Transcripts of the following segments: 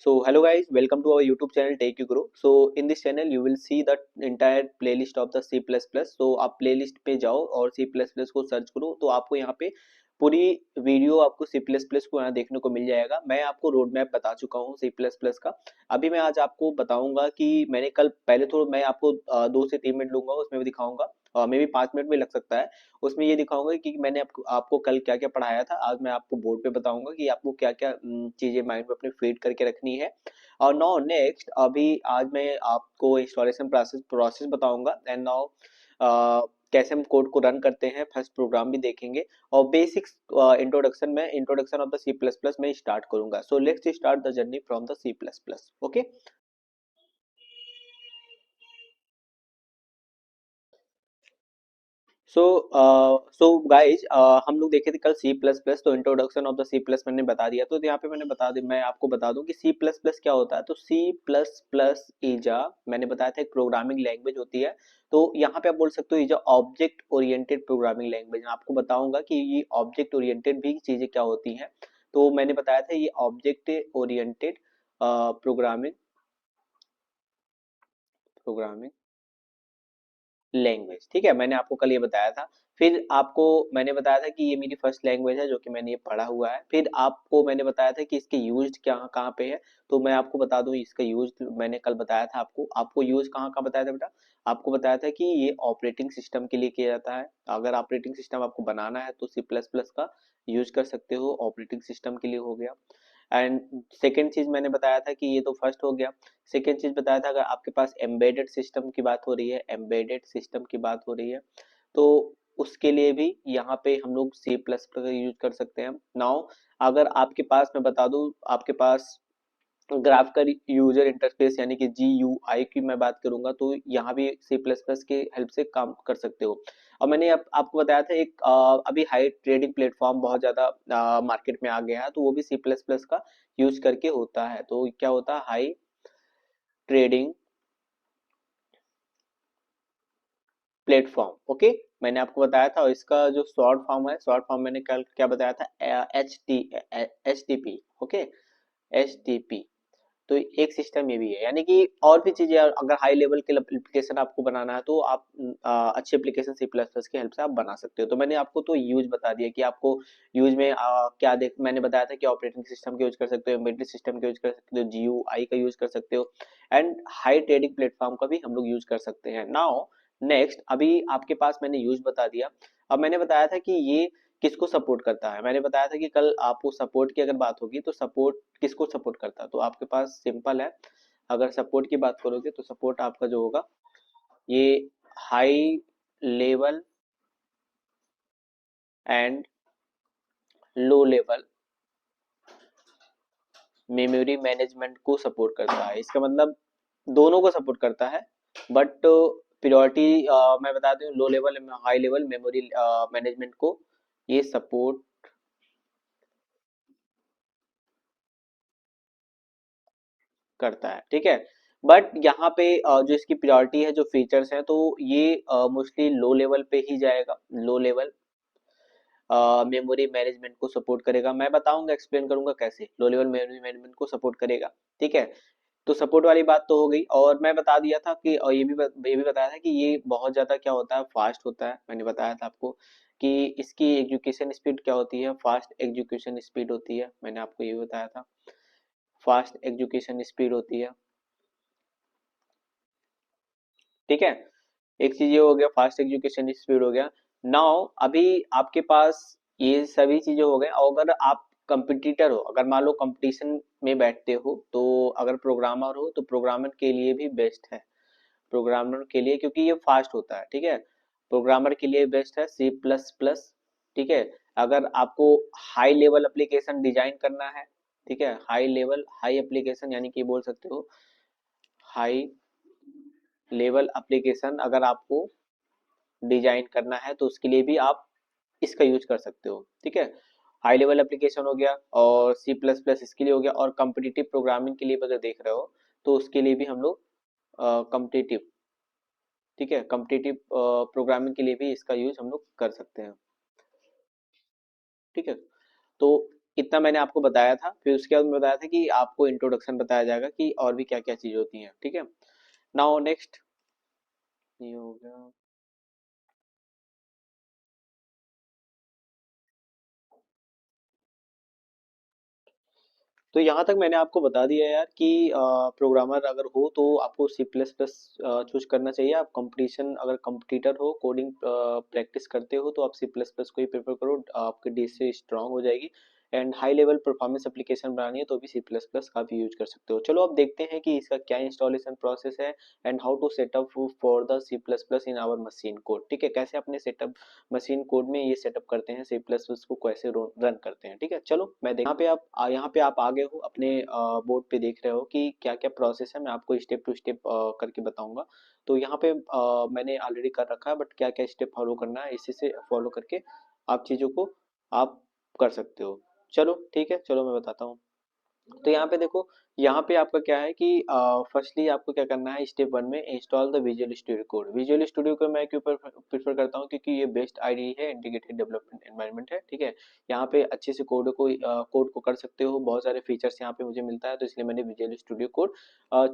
So hello guys, welcome to our YouTube channel Take You Grow. So in this channel you will see the entire playlist of the C++. So आप playlist पे जाओ और C++ को search करो तो आपको यहाँ पे पूरी वीडियो आपको C++ को यहाँ देखने को मिल जाएगा। मैं आपको रोड मैप बता चुका हूँ C++ का। अभी मैं आज आपको बताऊंगा कि मैंने कल पहले तो मैं आपको 2 से 3 मिनट लूंगा, उसमें भी दिखाऊंगा मे भी 5 मिनट भी लग सकता है। उसमें ये दिखाऊंगा कि मैंने आपको कल क्या क्या पढ़ाया था। आज मैं आपको बोर्ड पे बताऊंगा कि आपको क्या क्या चीजें माइंड में अपने फीड करके रखनी है। और नाउ नेक्स्ट अभी आज मैं आपको इंस्टॉलेशन प्रोसेस बताऊंगा। एंड नाउ कैसे हम कोड को रन करते हैं, फर्स्ट प्रोग्राम भी देखेंगे और basics introduction of the C plus plus में स्टार्ट करूंगा। So let's start the journey from the C plus plus. Okay, so guys हम लोग देखे थे कल सी प्लस प्लस, तो introduction of the C plus मैंने बता दिया। तो यहाँ पे मैं आपको बता दूं कि सी प्लस प्लस क्या होता है। तो C plus plus is a, मैंने बताया था, एक प्रोग्रामिंग लैंग्वेज होती है। तो यहाँ पे आप बोल सकते हो is a object oriented programming language. मैं आपको बताऊंगा कि ये ऑब्जेक्ट ओरिएंटेड भी चीजें क्या होती हैं। तो मैंने बताया था ये object oriented programming programming language, ठीक है। मैंने आपको कल ये बताया था। फिर आपको मैंने बताया था कि ये मेरी फर्स्ट लैंग्वेज है जो कि मैंने ये पढ़ा हुआ है। फिर आपको मैंने बताया था कि इसके यूज क्या कहाँ पे है। तो मैं आपको बता दूं इसका यूज मैंने कल बताया था आपको। आपको यूज कहाँ कहाँ बताया था बेटा? आपको बताया था कि ये ऑपरेटिंग सिस्टम के लिए किया जाता है। अगर ऑपरेटिंग सिस्टम आपको बनाना है तो सी प्लस प्लस का यूज कर सकते हो, ऑपरेटिंग सिस्टम के लिए हो गया। एंड सेकेंड चीज मैंने बताया था कि ये तो फर्स्ट हो गया। सेकेंड चीज बताया था, अगर आपके पास एम्बेडेड सिस्टम की बात हो रही है, एम्बेडेड सिस्टम की बात हो रही है, तो उसके लिए भी यहाँ पे हम लोग सी प्लस प्लस का यूज कर सकते हैं। नाउ अगर आपके पास, मैं बता दूं, आपके पास ग्राफिकल यूजर इंटरफेस यानी कि GUI की मैं बात करूंगा तो यहाँ भी सी प्लस प्लस के हेल्प से काम कर सकते हो। और मैंने आपको बताया था एक अभी हाई ट्रेडिंग प्लेटफॉर्म बहुत ज्यादा मार्केट में आ गया है, तो वो भी सी प्लस प्लस का यूज करके होता है। तो क्या होता है? High trading platform. ओके, मैंने आपको बताया था। और इसका जो शॉर्ट फॉर्म है, शॉर्ट फॉर्म मैंने कल क्या बताया था? HTTP। Okay, HTTP। तो एक सिस्टम ये भी है, यानी कि और भी चीजें, अगर हाई लेवल के एप्लीकेशन आपको बनाना है तो आप अच्छे एप्लीकेशन सी प्लस प्लस की हेल्प से आप बना सकते हो। तो मैंने आपको तो यूज बता दिया कि आपको यूज में क्या देख, मैंने बताया था कि ऑपरेटिंग सिस्टम का यूज कर सकते हो, एम्बेडेड सिस्टम का यूज कर सकते हो, GUI का यूज कर सकते हो, एंड हाई ट्रेडिंग प्लेटफॉर्म का भी हम लोग यूज कर सकते हैं। नाउ नेक्स्ट, अभी आपके पास मैंने यूज बता दिया। अब मैंने बताया था कि ये किसको सपोर्ट करता है। मैंने बताया था कि कल आपको सपोर्ट की अगर बात होगी तो सपोर्ट किसको सपोर्ट करता है। तो आपके पास सिंपल है, अगर सपोर्ट की बात करोगे तो सपोर्ट आपका जो होगा ये high level and low level memory management को सपोर्ट करता है। इसका मतलब दोनों को सपोर्ट करता है, बट प्रियोरिटी मैं बता दूं, low level high level memory management को ये सपोर्ट करता है, ठीक है। बट यहाँ पे जो इसकी प्रायोरिटी है, जो फीचर्स हैं, तो ये मोस्टली लो लेवल पे ही जाएगा। लो लेवल मेमोरी मैनेजमेंट को सपोर्ट करेगा। मैं बताऊंगा, एक्सप्लेन करूंगा कैसे लो लेवल मेमोरी मैनेजमेंट को सपोर्ट करेगा, ठीक है। तो सपोर्ट वाली बात तो हो गई। और मैं बता दिया था कि, और ये भी बताया था कि ये बहुत ज्यादा क्या होता है, फास्ट होता है। मैंने बताया था आपको कि इसकी एग्जीक्यूशन स्पीड क्या होती है, फास्ट एग्जीक्यूशन स्पीड होती है। मैंने आपको ये भी बताया था, फास्ट एग्जीक्यूशन स्पीड होती है, ठीक है। एक चीज ये हो गया, फास्ट एग्जीक्यूशन स्पीड हो गया। नाउ अभी आपके पास ये सभी चीजें हो गए। और अगर आप कंपटीटर हो, अगर मान लो कंपटीशन में बैठते हो, तो अगर प्रोग्रामर हो तो प्रोग्रामर के लिए भी बेस्ट है। प्रोग्रामर के लिए, क्योंकि ये फास्ट होता है, ठीक है। प्रोग्रामर के लिए बेस्ट है सी प्लस प्लस, ठीक है। अगर आपको हाई लेवल एप्लीकेशन डिजाइन करना है, ठीक है, हाई लेवल हाई एप्लीकेशन यानी कि बोल सकते हो हाई लेवल एप्लीकेशन अगर आपको डिजाइन करना है तो उसके लिए भी आप इसका यूज कर सकते हो, ठीक है। हाई लेवल एप्लीकेशन हो गया और सी प्लस प्लस इसके लिए हो गया। और कम्पिटिटिव प्रोग्रामिंग के लिए अगर देख रहे हो तो उसके लिए भी हम लोग कम्पिटिटिव, ठीक है, कम्पिटिटिव प्रोग्रामिंग के लिए भी इसका यूज हम लोग कर सकते हैं, ठीक है। तो इतना मैंने आपको बताया था। फिर उसके बाद में बताया था कि आपको इंट्रोडक्शन बताया जाएगा कि और भी क्या क्या चीज होती हैं, ठीक है। नाउ नेक्स्ट ये हो गया। तो यहाँ तक मैंने आपको बता दिया यार कि प्रोग्रामर अगर हो तो आपको सी प्लस प्लस चूज करना चाहिए। आप कंपटीशन अगर कंपटीटर हो, कोडिंग प्रैक्टिस करते हो, तो आप सी प्लस प्लस को ही प्रेफर करो, आपके डेज से स्ट्रांग हो जाएगी। And high level performance application बनानी है तो भी सी प्लस प्लस काफ़ी यूज कर सकते हो। चलो अब देखते हैं कि इसका क्या इंस्टॉलेशन प्रोसेस है and how to setup for the C plus plus in our machine code, ठीक है। कैसे अपने सेटअप मशीन कोड में ये सेटअप करते हैं, सी प्लस प्लस को कैसे रन करते हैं, ठीक है। चलो मैं देख, यहाँ पे आप आगे हो अपने बोर्ड पे देख रहे हो कि क्या क्या प्रोसेस है। मैं आपको स्टेप टू स्टेप करके बताऊंगा। तो यहाँ पे मैंने ऑलरेडी कर रखा है, बट क्या क्या स्टेप फॉलो करना है इसी से फॉलो करके आप चीज़ों को आप कर सकते हो। चलो ठीक है, चलो मैं बताता हूँ। तो यहाँ पे देखो, यहाँ पे आपका क्या है कि फर्स्टली आपको क्या करना है, स्टेप वन में install the visual studio code. Visual studio को मैं क्यों प्रेफर करता हूँ, क्योंकि ये बेस्ट आईडी है, इंटीग्रेटेड डेवलपमेंट एनवायरनमेंट है, ठीक है। यहाँ पे अच्छे से कोड को कर सकते हो, बहुत सारे फीचर्स यहाँ पे मुझे मिलता है, तो इसलिए मैंने विजुअल स्टूडियो कोड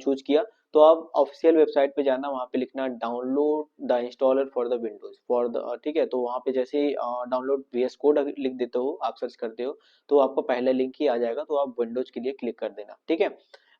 चूज किया। तो आप ऑफिशियल वेबसाइट पे जाना, वहाँ पे लिखना download the installer for the Windows for the, ठीक है। तो वहाँ पे जैसे ही डाउनलोड वीएस कोड लिख देते हो, आप सर्च करते हो, तो आपको पहला लिंक ही आ जाएगा, तो आप विंडोज के लिए क्लिक कर देना, ठीक है।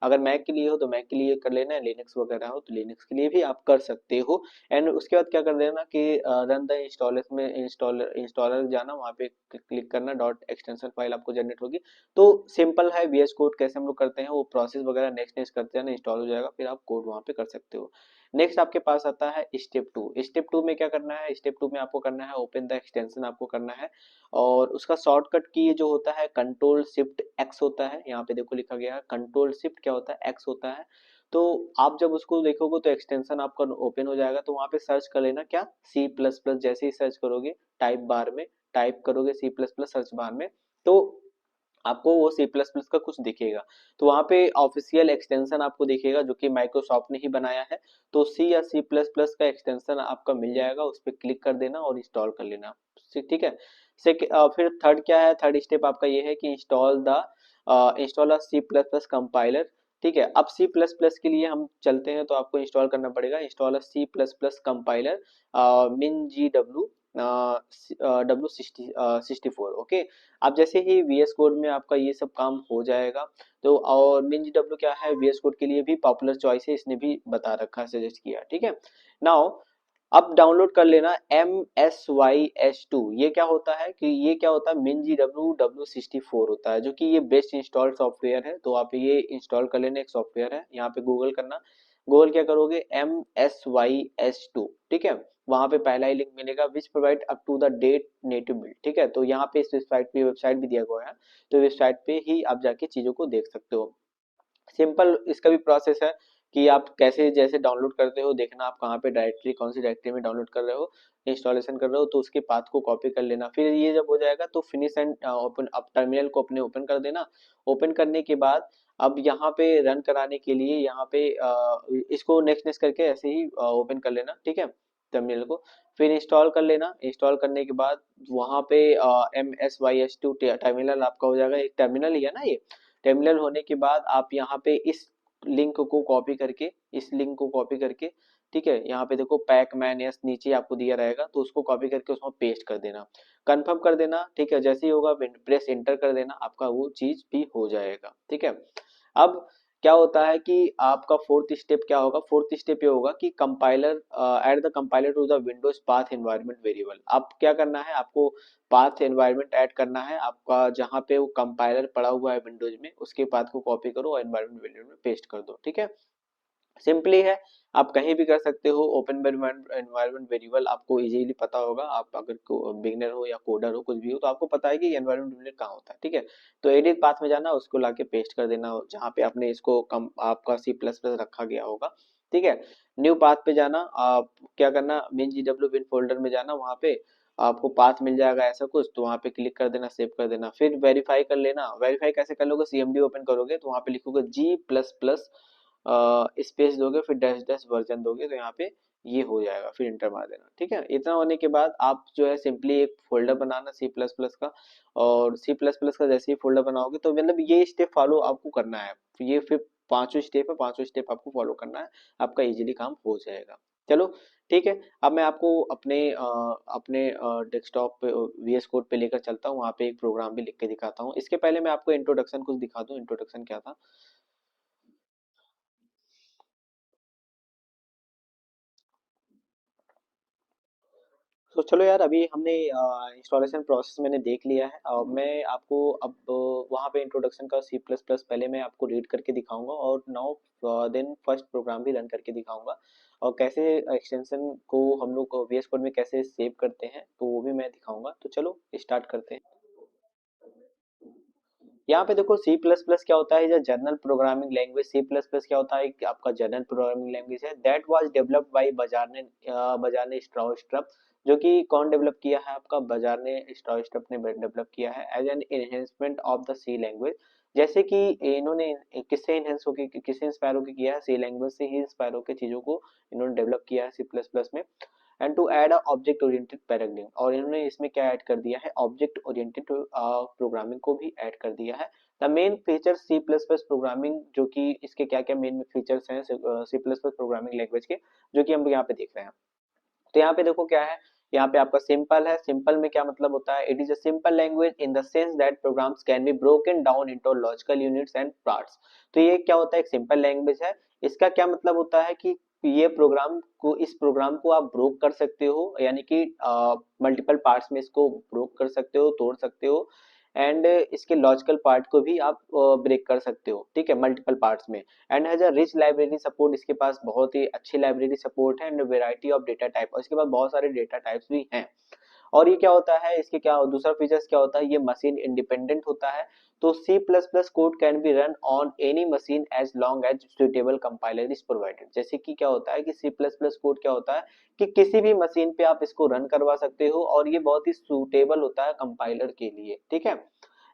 अगर मैक के लिए हो तो मैक के लिए कर लेना है, लिनक्स वगैरह हो तो लिनक्स के लिए भी आप कर सकते हो। एंड उसके बाद क्या कर देना कि रन द इंस्टॉलर में इंस्टॉलर जाना, वहाँ पे क्लिक करना, डॉट एक्सटेंशन फाइल आपको जनरेट होगी। तो सिंपल है, वीएस कोड कैसे हम लोग करते हैं वो प्रोसेस वगैरह नेक्स्ट नेक्स्ट करते हैं ना, इंस्टॉल हो जाएगा, फिर आप कोड वहाँ पे कर सकते हो। नेक्स्ट आपके पास आता है स्टेप टू। स्टेप टू में क्या करना है, स्टेप टू में आपको करना है ओपन द एक्सटेंशन आपको करना है। और उसका शॉर्टकट की जो होता है कंट्रोल शिफ्ट एक्स होता है, यहाँ पे देखो लिखा गया है कंट्रोल शिफ्ट क्या होता है, एक्स होता है। तो आप जब उसको देखोगे तो एक्सटेंशन आपका ओपन हो जाएगा, तो वहाँ पे सर्च कर लेना क्या, सी प्लस प्लस। जैसे ही सर्च करोगे टाइप बार में, टाइप करोगे C plus plus search bar में, तो आपको वो सी प्लस प्लस का कुछ दिखेगा। तो वहाँ पे ऑफिशियल एक्सटेंशन आपको दिखेगा जो कि माइक्रोसॉफ्ट ने ही बनाया है। तो सी या सी प्लस प्लस का एक्सटेंशन आपका मिल जाएगा, उस पर क्लिक कर देना और इंस्टॉल कर लेना, ठीक है। फिर थर्ड क्या है, थर्ड स्टेप आपका ये है कि install C plus plus compiler, ठीक है। अब सी प्लस प्लस के लिए हम चलते हैं, तो आपको इंस्टॉल करना पड़ेगा install C plus plus compiler मिन जी डब्ल्यू डब्ल्यू 64, ओके। अब जैसे ही वीएस कोड में आपका ये सब काम हो जाएगा, तो और मिन जी डब्ल्यू क्या है, वीएस कोड के लिए भी पॉपुलर चॉइस है, इसने भी बता रखा है, सजेस्ट किया, ठीक है। नाउ अब डाउनलोड कर लेना MSYS2। ये क्या होता है कि ये क्या होता है, मिन जी डब्ल्यू डब्ल्यू 64 होता है, जो कि ये बेस्ट इंस्टॉल्ड सॉफ्टवेयर है। तो आप ये इंस्टॉल कर लेना, एक सॉफ्टवेयर है, यहाँ पे गूगल करना। गूगल क्या करोगे, MSYS2, ठीक है। वहां पे पहला ही लिंक मिलेगा, which provide up to the date native build, ठीक है। तो यहाँ पे इस वेबसाइट भी दिया हुआ है, तो वेबसाइट पे ही आप जाके चीजों को देख सकते हो। सिंपल इसका भी प्रोसेस है कि आप कैसे जैसे डाउनलोड करते हो, देखना आप कहाँ पे डायरेक्टरी, कौन सी डायरेक्टरी में डाउनलोड कर रहे हो, इंस्टॉलेशन कर रहे हो, तो उसके पाथ को कॉपी कर लेना। फिर ये जब हो जाएगा तो फिनिश एंड ओपन, अब टर्मिनल को अपने ओपन कर देना। ओपन करने के बाद अब यहाँ पे रन कराने के लिए यहाँ पे इसको नेक्स्ट नेक्स्ट करके ऐसे ही ओपन कर लेना, ठीक है, टर्मिनल को। फिर इंस्टॉल कर लेना, इंस्टॉल करने के बाद वहाँ पे MSYS2 टर्मिनल आपका हो जाएगा। एक टर्मिनल ही है ना ये। टर्मिनल होने के बाद आप यहाँ पे इस लिंक को कॉपी करके, इस लिंक को कॉपी करके, ठीक है, यहाँ पे देखो पैक मैन यस नीचे आपको दिया रहेगा, तो उसको कॉपी करके उसमें पेस्ट कर देना, कंफर्म कर देना, ठीक है। जैसे ही होगा प्रेस एंटर कर देना, आपका वो चीज भी हो जाएगा, ठीक है। अब क्या होता है कि आपका फोर्थ स्टेप क्या होगा, फोर्थ स्टेप ये होगा कि compiler add the compiler to the Windows path environment variable. अब क्या करना है आपको, पाथ एनवायरनमेंट ऐड करना है आपका, जहाँ पे वो कंपाइलर पड़ा हुआ है विंडोज में, उसके पाथ को कॉपी करो और एनवायरनमेंट वेरिएबल में पेस्ट कर दो, ठीक है। सिंपली है, आप कहीं भी कर सकते हो। ओपन एनवायरनमेंट वेरिएबल आपको इजीली पता होगा, आप अगर बिगनर हो या कोडर हो कुछ भी हो, तो आपको पता है कि एनवायरनमेंट वेरिएबल कहाँ होता है, ठीक है। तो एडिट पाथ में जाना, उसको लाके पेस्ट कर देना जहाँ पे आपने इसको कम आपका सी प्लस प्लस रखा गया होगा, ठीक है। न्यू पाथ पे जाना, आप क्या करना, मिन जी डब्ल्यू बिन फोल्डर में जाना, वहाँ पे आपको पाथ मिल जाएगा ऐसा कुछ, तो वहाँ पे क्लिक कर देना, सेव कर देना। फिर वेरीफाई कर लेना, वेरीफाई कैसे कर लोगे, CMD ओपन करोगे तो वहाँ पे लिखोगे G++ स्पेस दोगे, फिर डैश डैश वर्जन दोगे, तो यहाँ पे ये हो जाएगा, फिर इंटर मार देना। ठीक है, इतना होने के बाद आप जो है सिंपली एक फोल्डर बनाना सी प्लस प्लस का, और सी प्लस प्लस का जैसे ही फोल्डर बनाओगे तो मतलब ये स्टेप फॉलो आपको करना है। ये फिर पांचों स्टेप है, पांचों स्टेप आपको फॉलो करना है, आपका इजीली काम हो जाएगा। चलो ठीक है, अब मैं आपको अपने डेस्कटॉप पे वीएस कोड पे लेकर चलता हूँ, वहाँ पे एक प्रोग्राम भी लिख के दिखाता हूँ। इसके पहले मैं आपको इंट्रोडक्शन कुछ दिखा दूँ, इंट्रोडक्शन क्या था। तो चलो यार, अभी हमने इंस्टॉलेशन प्रोसेस मैंने देख लिया है। मैं आपको अब वहाँ पे इंट्रोडक्शन का सी प्लस प्लस पहले मैं आपको रीड करके दिखाऊंगा, और नाउ देन फर्स्ट प्रोग्राम भी रन करके दिखाऊंगा, और कैसे एक्सटेंशन को हम लोग वीएस कोड में कैसे सेव करते हैं तो वो भी मैं दिखाऊंगा। तो चलो स्टार्ट करते हैं। यहाँ पे देखो सी प्लस प्लस क्या होता है, जो general programming language. C plus plus क्या होता है कि आपका जनरल प्रोग्रामिंग लैंग्वेज है, that was developed by Bjarne स्ट्राउस्ट्रप। जो कि कौन डेवलप किया है, आपका बाजार ने स्ट्राउस्ट्रप ने डेवलप किया है as an enhancement of the C language. जैसे कि इन्होंने किससे इनहेंस होके, किससे इंस्पायर होके किया है, सी लैंग्वेज से ही इंस्पायर होकर चीजों को इन्होंने डेवलप किया है सी प्लस प्लस में। And to add object oriented paradigm, और इन्होंने इसमें क्या ऐड कर दिया है, ऑब्जेक्ट ओरिएंटेड प्रोग्रामिंग को भी ऐड कर दिया है। The main feature C plus plus programming, जो कि इसके क्या क्या मेन फीचर्स हैं C plus plus programming language के, जो कि हम यहाँ पे देख रहे हैं। तो यहाँ पे देखो क्या है, यहाँ पे आपका सिंपल है। सिंपल में क्या मतलब होता है, it is a simple language in the sense that programs can be broken down into logical units and parts. तो ये क्या होता है, एक सिंपल लैंग्वेज है। इसका क्या मतलब होता है कि ये प्रोग्राम को, इस प्रोग्राम को आप ब्रोक कर सकते हो, यानी कि मल्टीपल पार्ट्स में इसको ब्रोक कर सकते हो, तोड़ सकते हो। एंड इसके लॉजिकल पार्ट को भी आप ब्रेक कर सकते हो, ठीक है, मल्टीपल पार्ट्स में। And has a rich library support, इसके पास बहुत ही अच्छी लाइब्रेरी सपोर्ट है, and variety of data type, और इसके पास बहुत सारे डेटा टाइप्स भी हैं। और ये क्या होता है, इसके क्या दूसरा फीचर्स क्या होता है, ये मशीन इंडिपेंडेंट होता है। तो C plus plus code can be run on any machine as long as suitable compiler is provided. जैसे कि क्या होता है कि सी प्लस प्लस कोड क्या होता है कि किसी भी मशीन पे आप इसको रन करवा सकते हो, और ये बहुत ही सुटेबल होता है कंपाइलर के लिए। ठीक है,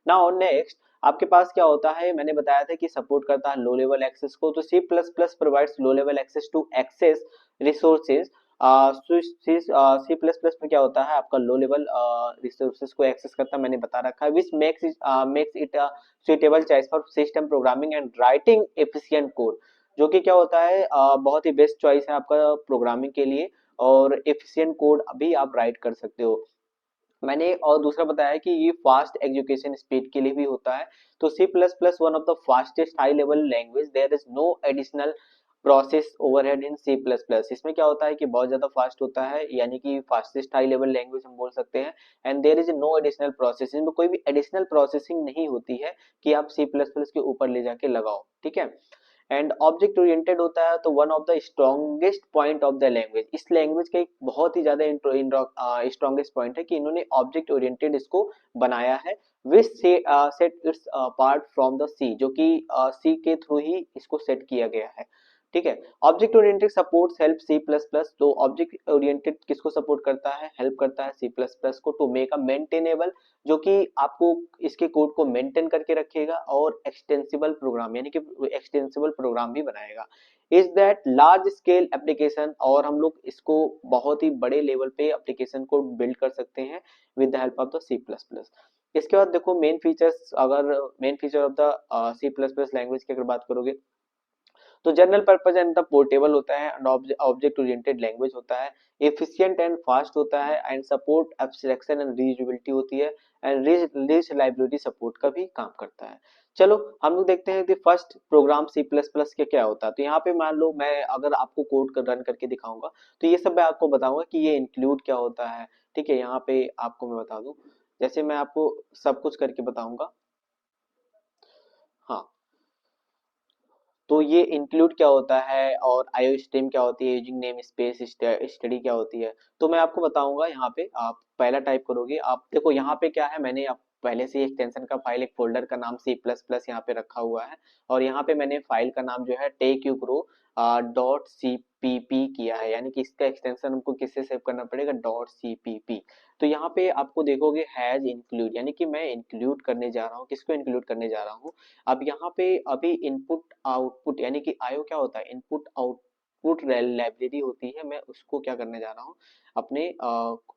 नाउ नेक्स्ट, आपके पास क्या होता है, मैंने बताया था कि सपोर्ट करता है लो लेवल एक्सेस को। तो C plus plus provides low level access to access resources. C plus plus में क्या होता है, आपका लो लेवल रिसोर्सेज को एक्सेस करता है, मैंने बता रखा है, which makes it suitable choice for system programming and writing efficient code. जो कि क्या होता है, बहुत ही बेस्ट चॉइस है आपका प्रोग्रामिंग के लिए, और एफिशिएंट कोड भी आप राइट कर सकते हो। मैंने और दूसरा बताया कि ये फास्ट एजुकेशन स्पीड के लिए भी होता है। तो C plus plus one of the fastest high level language, there is no additional process overhead in C plus plus. इसमें क्या होता है कि बहुत ज्यादा फास्ट होता है, यानी कि फास्टेस्ट हाई लेवल लैंग्वेज हम बोल सकते हैं। And there is no additional process, इनमें कोई भी एडिशनल प्रोसेसिंग नहीं होती है कि आप सी प्लस प्लस के ऊपर ले जाके लगाओ। ठीक है, एंड ऑब्जेक्ट ओरिएंटेड होता है, तो one of the strongest point of the language, इस लैंग्वेज का एक बहुत ही ज्यादा स्ट्रॉन्गेस्ट पॉइंट है कि इन्होंने ऑब्जेक्ट ओरिएंटेड इसको बनाया है, which set its part from the sea, जो कि सी के थ्रू ही इसको सेट किया गया है। ठीक है, object oriented supports help C plus plus. तो ऑब्जेक्ट ओरिएंटेड किसको सपोर्ट करता है, हेल्प करता है सी प्लस प्लस को, टू मेक अ मेंटेनेबल, जो कि आपको इसके कोड को मेंटेन करके रखेगा, और एक्सटेंसिबल प्रोग्राम, यानी कि एक्सटेंसिबल प्रोग्राम भी बनाएगा। Is that large scale application, और हम लोग इसको बहुत ही बड़े लेवल पे एप्लीकेशन को बिल्ड कर सकते हैं with the help of the C plus plus. इसके बाद देखो मेन फीचर्स, अगर main feature of the C plus plus language की अगर बात करोगे, तो general purpose and the portable होता है, एंड ऑब्जेक्ट ओरिएंटेड लैंग्वेज होता है, एफिशिएंट एंड फास्ट होता है, and support abstraction and reusability होती है, एंड रिच लाइब्रेरी सपोर्ट का भी काम करता है। चलो हम लोग देखते हैं कि first program C plus plus के क्या होता है। तो यहाँ पे मान लो मैं अगर आपको कोड कर रन करके दिखाऊंगा, तो ये सब मैं आपको बताऊंगा कि ये इंक्लूड क्या होता है। ठीक है, यहाँ पे आपको मैं बता दूं, जैसे मैं आपको सब कुछ करके बताऊंगा। हाँ, तो ये इंक्लूड क्या होता है, और आईओ स्ट्रीम क्या होती है, यूजिंग नेम स्पेस स्टडी क्या होती है, तो मैं आपको बताऊंगा। यहाँ पे आप पहला टाइप करोगे, आप देखो यहाँ पे क्या है, मैंने आप पहले से एक्सटेंशन का फाइल, एक फोल्डर का नाम सी प्लस प्लस यहाँ पे रखा हुआ है, और यहाँ पे मैंने फाइल का नाम जो है tech you grow dot C P P किया है, यानी कि इसका एक्सटेंशन हमको किससे सेव करना पड़ेगा, डॉट सी पी पी। तो यहाँ पे आपको देखोगे हैज इंक्लूड, यानी कि मैं इंक्लूड करने जा रहा हूँ, किसको इंक्लूड करने जा रहा हूँ। अब यहाँ पे अभी इनपुट आउटपुट, यानी कि आईओ क्या होता है, इनपुट आउटपुट इनपुट लाइब्रेरी होती है, मैं उसको क्या करने जा रहा हूँ,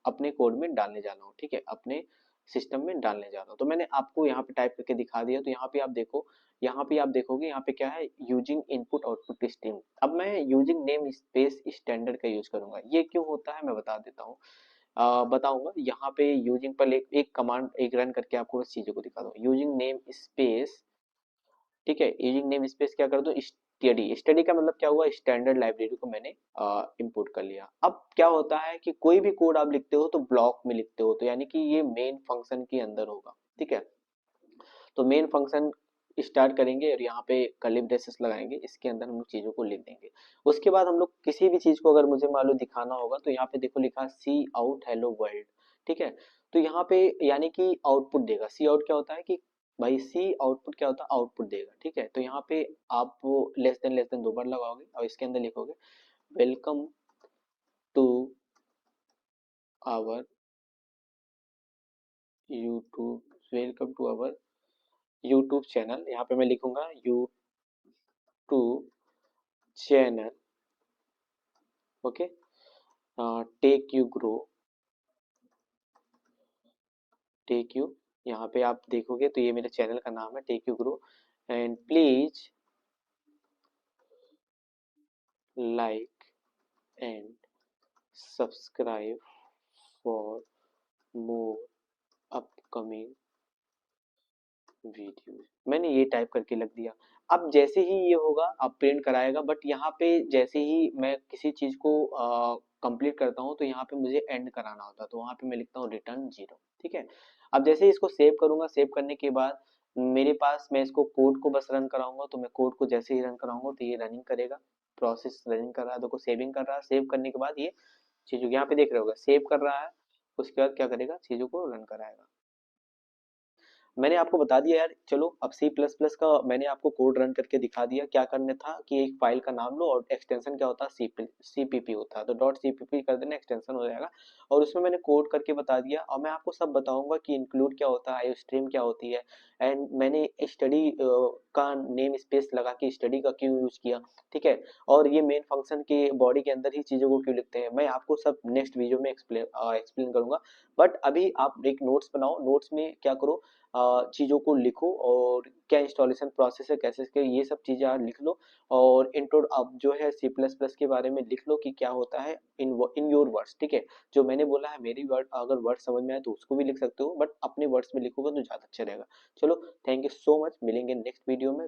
अपने कोड में डालने जा रहा हूँ, ठीक है, अपने सिस्टम में डालने जा रहा हूँ। तो मैंने आपको यहाँ पे टाइप करके दिखा दिया। तो यहाँ पे आप देखो, यहाँ पे आप देखोगे, यहाँ पे क्या है, यूजिंग इनपुट आउटपुट स्ट्रीम। अब मैं यूजिंग नेम स्पेस स्टैंडर्ड का यूज करूंगा। ये क्यों होता है मैं बता देता हूँ, बताऊंगा। यहाँ पे यूजिंग पर एक कमांड एक रन करके आपको बस चीजों को दिखा दूँ। यूजिंग नेम स्पेस, ठीक है, यूजिंग नेम स्पेस क्या कर दो, स्टडी। स्टडी का मतलब क्या हुआ, स्टैंडर्ड लाइब्रेरी को मैंने इंपोर्ट कर लिया। अब क्या होता है कि कोई भी कोड आप लिखते हो तो ब्लॉक में लिखते हो, तो यानी कि ये मेन फंक्शन के अंदर होगा, ठीक है। तो मेन फंक्शन स्टार्ट करेंगे और यहाँ पे कर्ली ब्रेसेस लगाएंगे, इसके अंदर हम लोग चीजों को लिख देंगे। उसके बाद हम लोग किसी भी चीज को अगर मुझे मान लो दिखाना होगा, तो यहाँ पे देखो लिखा सी आउट हेलो वर्ल्ड, ठीक है। तो यहाँ पे यानी कि आउटपुट देगा। सी आउट क्या होता है कि भाई सी आउटपुट क्या होता है, आउटपुट देगा, ठीक है। तो यहाँ पे आप वो लेस देन 2 बार लगाओगे और इसके अंदर लिखोगे welcome to our YouTube, welcome to our YouTube channel. यहाँ पे मैं लिखूंगा YouTube channel, okay, tech you grow, tech you. यहाँ पे आप देखोगे तो ये मेरे चैनल का नाम है, tech you grow. And please like and subscribe for more upcoming video. मैंने ये टाइप करके लग दिया। अब जैसे ही ये होगा अब प्रिंट कराएगा, बट यहाँ पे जैसे ही मैं किसी चीज को कंप्लीट करता हूँ तो यहाँ पे मुझे एंड कराना होता है, तो वहां पे मैं लिखता हूँ रिटर्न 0, ठीक है। अब जैसे ही इसको सेव करूंगा, सेव करने के बाद मेरे पास, मैं इसको कोड को बस रन कराऊंगा, तो मैं कोड को जैसे ही रन कराऊंगा तो ये रनिंग करेगा, प्रोसेस रनिंग कर रहा है, देखो सेविंग कर रहा है। सेव करने के बाद ये चीजों यहाँ पे देख रहे होगा सेव कर रहा है, उसके बाद क्या करेगा, चीजों को रन कराएगा। मैंने आपको बता दिया यार। चलो अब सी प्लस प्लस का मैंने आपको कोड रन करके दिखा दिया। क्या करना था कि एक फाइल का नाम लो और एक्सटेंशन क्या होता है, सीपीपी होता है, तो डॉट सीपीपी कर देना, एक्सटेंशन हो जाएगा। और उसमें मैंने कोड करके बता दिया, और मैं आपको सब बताऊंगा कि इंक्लूड क्या होता है, स्ट्रीम क्या होती है। एंड मैंने स्टडी का नेम स्पेस लगा के स्टडी का क्यों यूज किया, ठीक है। और ये मेन फंक्शन के बॉडी के अंदर ही चीजों को क्यों लिखते हैं, मैं आपको सब नेक्स्ट वीडियो में एक्सप्लेन करूंगा। बट अभी आप एक नोट्स बनाओ, नोट्स में क्या करो, चीज़ों को लिखो और क्या इंस्टॉलेशन प्रोसेस है, कैसे इसके, ये सब चीज़ें आप लिख लो। और इंट्रो अब जो है सी प्लस प्लस के बारे में लिख लो कि क्या होता है इन योर वर्ड्स, ठीक है। जो मैंने बोला है मेरी वर्ड, अगर वर्ड समझ में आए तो उसको भी लिख सकते हो, बट अपने वर्ड्स में लिखोगे तो ज़्यादा अच्छा रहेगा। चलो, थैंक यू सो मच, मिलेंगे नेक्स्ट वीडियो में।